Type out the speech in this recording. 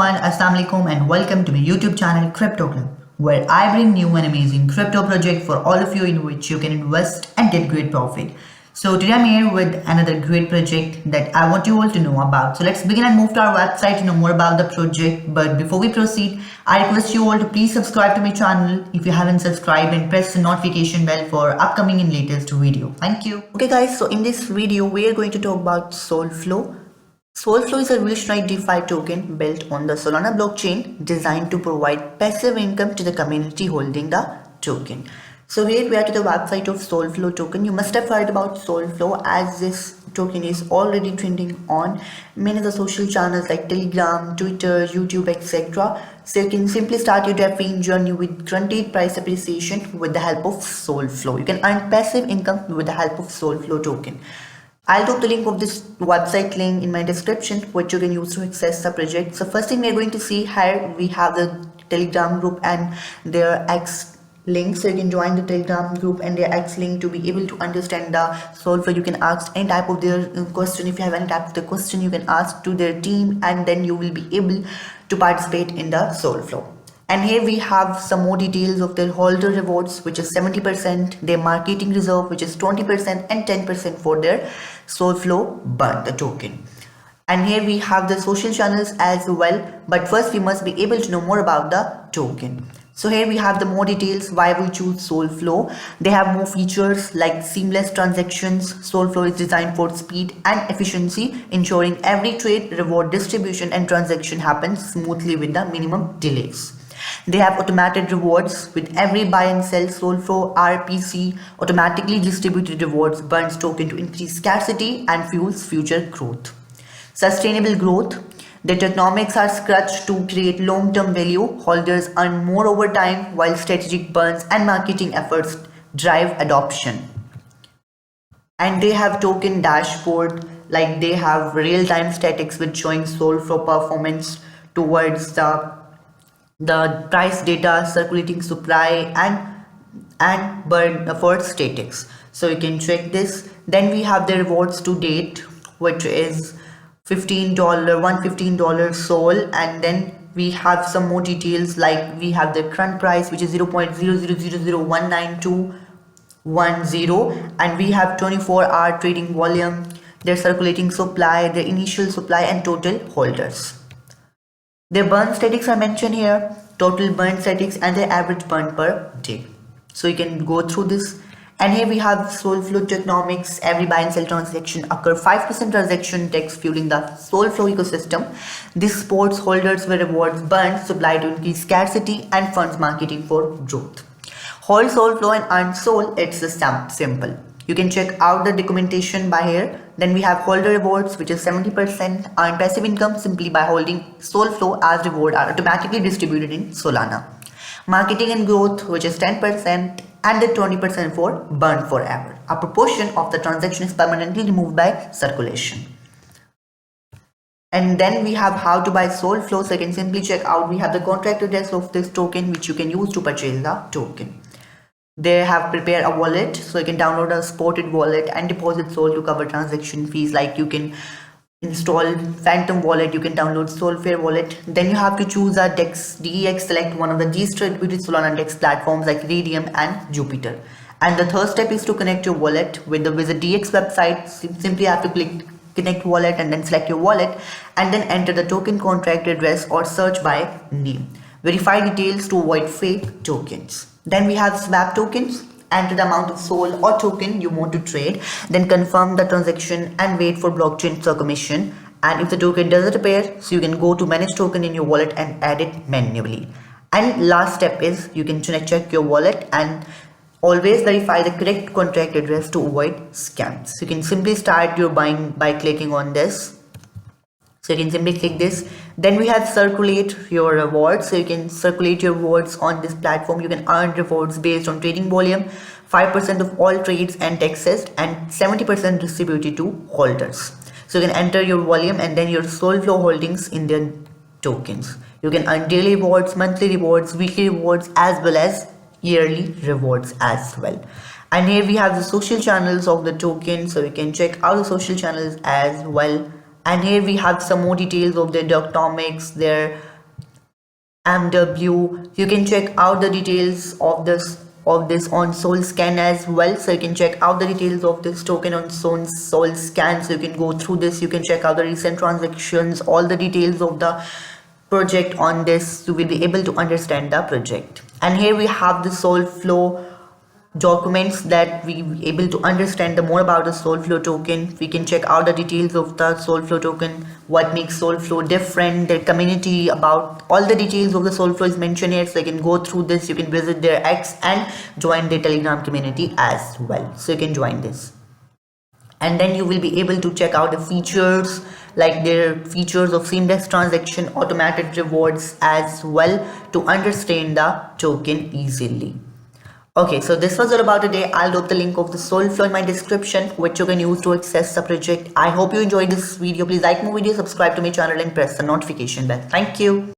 everyone, Assalamu alaikum and welcome to my YouTube channel Crypto Club, where I bring new and amazing crypto project for all of you in which you can invest and get great profit. So today I'm here with another great project that I want you all to know about. So let's begin and move to our website to know more about the project. But before we proceed, I request you all to please subscribe to my channel if you haven't subscribed and press the notification bell for upcoming and latest video. Thank you. Okay guys, so in this video we are going to talk about SolFlow. SolFlow is a revolutionary DeFi token built on the Solana blockchain designed to provide passive income to the community holding the token. So here we are to the website of SolFlow token. You must have heard about SolFlow as this token is already trending on many of the social channels like Telegram, Twitter, YouTube, etc. So you can simply start your DeFi journey with guaranteed price appreciation with the help of SolFlow. You can earn passive income with the help of SolFlow token. I'll drop the link of this website link in my description, which you can use to access the project. So first thing we're going to see here, we have the Telegram group and their X link. So you can join the Telegram group and their X link to be able to understand the SolFlow. You can ask any type of their question. If you have any type of the question, you can ask to their team and then you will be able to participate in the SolFlow. And here we have some more details of their holder rewards, which is 70%, their marketing reserve, which is 20%, and 10% for their SolFlow burn, the token. And here we have the social channels as well. But first we must be able to know more about the token. So here we have the more details why we choose SolFlow. They have more features like seamless transactions. SolFlow is designed for speed and efficiency, ensuring every trade, reward distribution and transaction happens smoothly with the minimum delays. They have automated rewards. With every buy and sell, SolFlow RPC automatically distributed rewards burns token to increase scarcity and fuels future growth. Sustainable growth. The tokenomics are scratched to create long-term value. Holders earn more over time while strategic burns and marketing efforts drive adoption. And they have token dashboard, like they have real-time statistics with showing SolFlow performance towards the price data, circulating supply and burn for statics. So you can check this. Then we have the rewards to date, which is $15, $115 Sol, and then we have some more details like we have the current price, which is 0.000019210, and we have 24-hour trading volume, their circulating supply, their initial supply and total holders. Their burn statistics are mentioned here, total burn statistics and their average burn per day. So you can go through this. And here we have SolFlow tokenomics. Every buy and sell transaction occur 5% transaction tax fueling the SolFlow ecosystem. This supports holders with rewards burn supply to increase scarcity and funds marketing for growth. Hold SolFlow and earn Sol. It's simple. You can check out the documentation by here. Then we have holder rewards, which is 70%, earn passive income simply by holding SolFlow as reward are automatically distributed in Solana. Marketing and growth, which is 10%, and the 20% for burn forever. A proportion of the transaction is permanently removed by circulation. And then we have how to buy SolFlow. So you can simply check out. We have the contract address of this token, which you can use to purchase the token. They have prepared a wallet, so you can download a supported wallet and deposit Sol to cover transaction fees. Like you can install Phantom wallet, you can download Solfair wallet. Then you have to choose a DEX, select one of the distributed Solana DEX platforms like Radium and Jupiter. And the third step is to connect your wallet with the Visit DX website. Simply have to click connect wallet and then select your wallet and then enter the token contract address or search by name. Verify details to avoid fake tokens. Then we have swap tokens. Enter the amount of Sol or token you want to trade, then confirm the transaction and wait for blockchain confirmation. And if the token doesn't appear, so you can go to manage token in your wallet and add it manually. And last step is you can check your wallet and always verify the correct contract address to avoid scams. So you can simply start your buying by clicking on this. So you can simply click this. Then we have circulate your rewards. So you can circulate your rewards on this platform. You can earn rewards based on trading volume, 5% of all trades and taxes, and 70% distributed to holders. So you can enter your volume and then your SolFlow holdings in their tokens. You can earn daily rewards, monthly rewards, weekly rewards, as well as yearly rewards as well. And here we have the social channels of the token, so you can check out the social channels as well. And here we have some more details of their tokenomics, their MW. You can check out the details of this on Solscan as well. So you can check out the details of this token on Solscan. So you can go through this. You can check out the recent transactions, all the details of the project on this. You will be able to understand the project. And here we have the Solflow documents that we able to understand the more about the Solflow token. We can check out the details of the Solflow token, what makes Solflow different, their community, about all the details of the Solflow is mentioned here. So you can go through this. You can visit their X and join their Telegram community as well. So you can join this, and then you will be able to check out the features, like their features of seamless transaction, automated rewards as well, to understand the token easily. Okay, so this was all about today. I'll drop the link of the Solflow in my description, which you can use to access the project. I hope you enjoyed this video. Please like my video, subscribe to my channel and press the notification bell. Thank you.